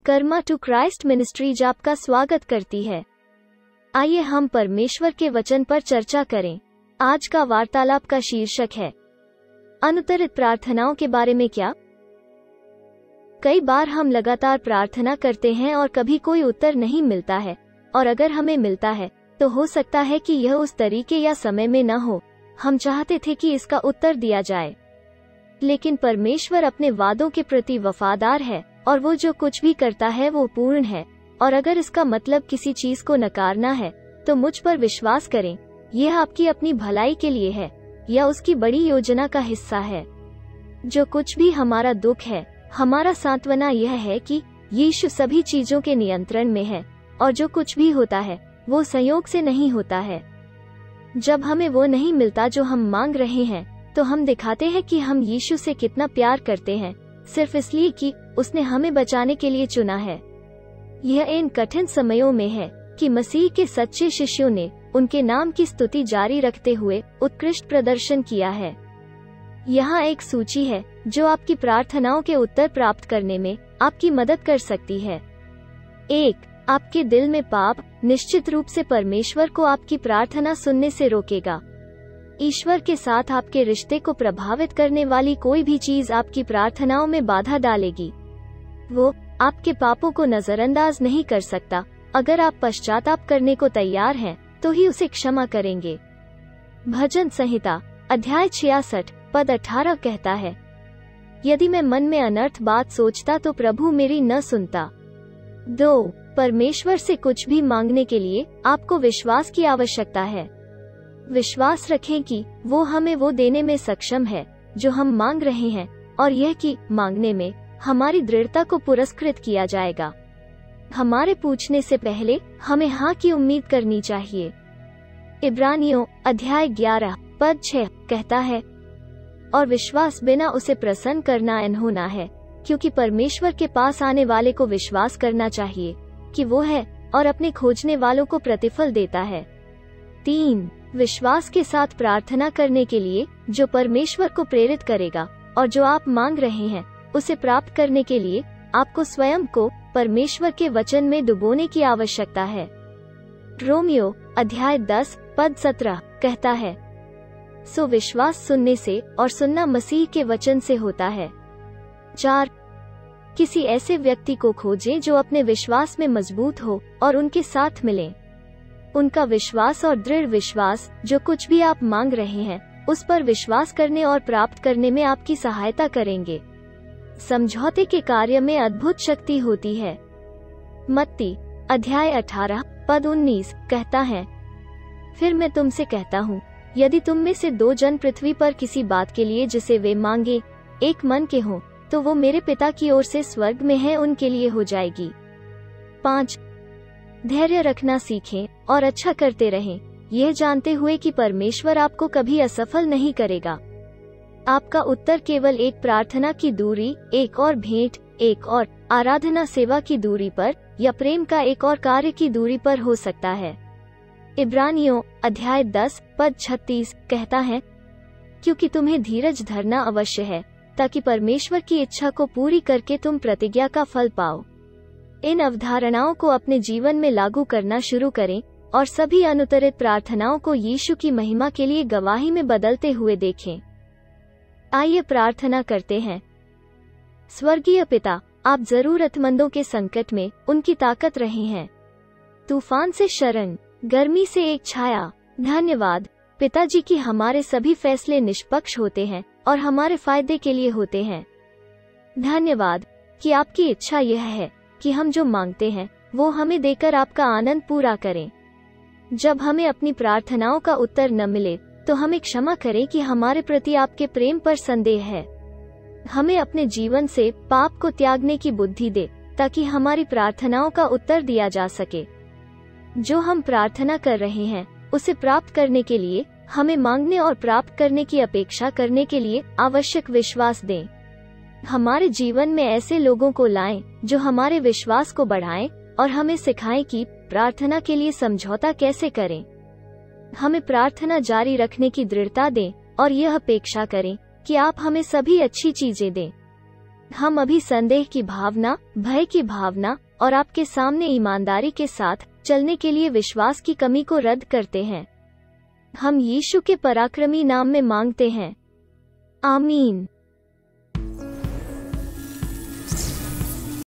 Karma to Christ ministries आपका स्वागत करती है। आइए हम परमेश्वर के वचन पर चर्चा करें। आज का वार्तालाप का शीर्षक है अनुत्तरित प्रार्थनाओं के बारे में। क्या कई बार हम लगातार प्रार्थना करते हैं और कभी कोई उत्तर नहीं मिलता है, और अगर हमें मिलता है तो हो सकता है कि यह उस तरीके या समय में न हो हम चाहते थे कि इसका उत्तर दिया जाए। लेकिन परमेश्वर अपने वादों के प्रति वफादार है और वो जो कुछ भी करता है वो पूर्ण है। और अगर इसका मतलब किसी चीज को नकारना है तो मुझ पर विश्वास करें, यह आपकी अपनी भलाई के लिए है या उसकी बड़ी योजना का हिस्सा है। जो कुछ भी हमारा दुख है, हमारा सांत्वना यह है कि यीशु सभी चीजों के नियंत्रण में है और जो कुछ भी होता है वो संयोग से नहीं होता है। जब हमें वो नहीं मिलता जो हम मांग रहे हैं तो हम दिखाते हैं कि हम यीशु से कितना प्यार करते हैं, सिर्फ इसलिए कि उसने हमें बचाने के लिए चुना है। यह इन कठिन समयों में है कि मसीह के सच्चे शिष्यों ने उनके नाम की स्तुति जारी रखते हुए उत्कृष्ट प्रदर्शन किया है। यहाँ एक सूची है जो आपकी प्रार्थनाओं के उत्तर प्राप्त करने में आपकी मदद कर सकती है। 1. आपके दिल में पाप निश्चित रूप से परमेश्वर को आपकी प्रार्थना सुनने से रोकेगा। ईश्वर के साथ आपके रिश्ते को प्रभावित करने वाली कोई भी चीज आपकी प्रार्थनाओं में बाधा डालेगी। वो आपके पापों को नजरअंदाज नहीं कर सकता। अगर आप पश्चाताप करने को तैयार हैं तो ही उसे क्षमा करेंगे। भजन संहिता अध्याय 66 पद 18 कहता है, यदि मैं मन में अनर्थ बात सोचता तो प्रभु मेरी न सुनता। 2. परमेश्वर से कुछ भी मांगने के लिए आपको विश्वास की आवश्यकता है। विश्वास रखें कि वो हमें वो देने में सक्षम है जो हम मांग रहे हैं, और यह कि मांगने में हमारी दृढ़ता को पुरस्कृत किया जाएगा। हमारे पूछने से पहले हमें हाँ की उम्मीद करनी चाहिए। इब्रानियों अध्याय 11 पद 6 कहता है, और विश्वास बिना उसे प्रसन्न करना अनहोना है, क्योंकि परमेश्वर के पास आने वाले को विश्वास करना चाहिए कि वो है और अपने खोजने वालों को प्रतिफल देता है। 3. विश्वास के साथ प्रार्थना करने के लिए जो परमेश्वर को प्रेरित करेगा, और जो आप मांग रहे हैं उसे प्राप्त करने के लिए आपको स्वयं को परमेश्वर के वचन में डुबोने की आवश्यकता है। रोमियो अध्याय 10 पद 17 कहता है, सो विश्वास सुनने से और सुनना मसीह के वचन से होता है। 4. किसी ऐसे व्यक्ति को खोजें जो अपने विश्वास में मजबूत हो और उनके साथ मिलें। उनका विश्वास और दृढ़ विश्वास जो कुछ भी आप मांग रहे हैं उस पर विश्वास करने और प्राप्त करने में आपकी सहायता करेंगे। समझौते के कार्य में अद्भुत शक्ति होती है। मत्ती अध्याय 18 पद 19 कहता है, फिर मैं तुमसे कहता हूँ, यदि तुम में से 2 जन पृथ्वी पर किसी बात के लिए जिसे वे मांगे एक मन के हों तो वो मेरे पिता की ओर से स्वर्ग में है उनके लिए हो जाएगी। 5. धैर्य रखना सीखें और अच्छा करते रहें, यह जानते हुए कि परमेश्वर आपको कभी असफल नहीं करेगा। आपका उत्तर केवल एक प्रार्थना की दूरी, एक और भेंट, एक और आराधना सेवा की दूरी पर या प्रेम का एक और कार्य की दूरी पर हो सकता है। इब्रानियों अध्याय 10 पद 36 कहता है, क्योंकि तुम्हें धीरज धरना अवश्य है ताकि परमेश्वर की इच्छा को पूरी करके तुम प्रतिज्ञा का फल पाओ। इन अवधारणाओं को अपने जीवन में लागू करना शुरू करें और सभी अनुत्तरित प्रार्थनाओं को यीशु की महिमा के लिए गवाही में बदलते हुए देखें। आइए प्रार्थना करते हैं। स्वर्गीय पिता, आप जरूरतमंदों के संकट में उनकी ताकत रहे हैं। तूफान से शरण, गर्मी से एक छाया। धन्यवाद पिताजी कि हमारे सभी फैसले निष्पक्ष होते हैं और हमारे फायदे के लिए होते हैं। धन्यवाद कि आपकी इच्छा यह है कि हम जो मांगते हैं वो हमें देकर आपका आनंद पूरा करें। जब हमें अपनी प्रार्थनाओं का उत्तर न मिले तो हमें क्षमा करें कि हमारे प्रति आपके प्रेम पर संदेह है। हमें अपने जीवन से पाप को त्यागने की बुद्धि दे ताकि हमारी प्रार्थनाओं का उत्तर दिया जा सके। जो हम प्रार्थना कर रहे हैं उसे प्राप्त करने के लिए हमें मांगने और प्राप्त करने की अपेक्षा करने के लिए आवश्यक विश्वास दें। हमारे जीवन में ऐसे लोगों को लाएं जो हमारे विश्वास को बढ़ाएं और हमें सिखाएं कि प्रार्थना के लिए समझौता कैसे करें। हमें प्रार्थना जारी रखने की दृढ़ता दें और यह अपेक्षा करें कि आप हमें सभी अच्छी चीजें दें। हम अभी संदेह की भावना, भय की भावना और आपके सामने ईमानदारी के साथ चलने के लिए विश्वास की कमी को रद्द करते हैं। हम यीशु के पराक्रमी नाम में मांगते हैं, आमीन।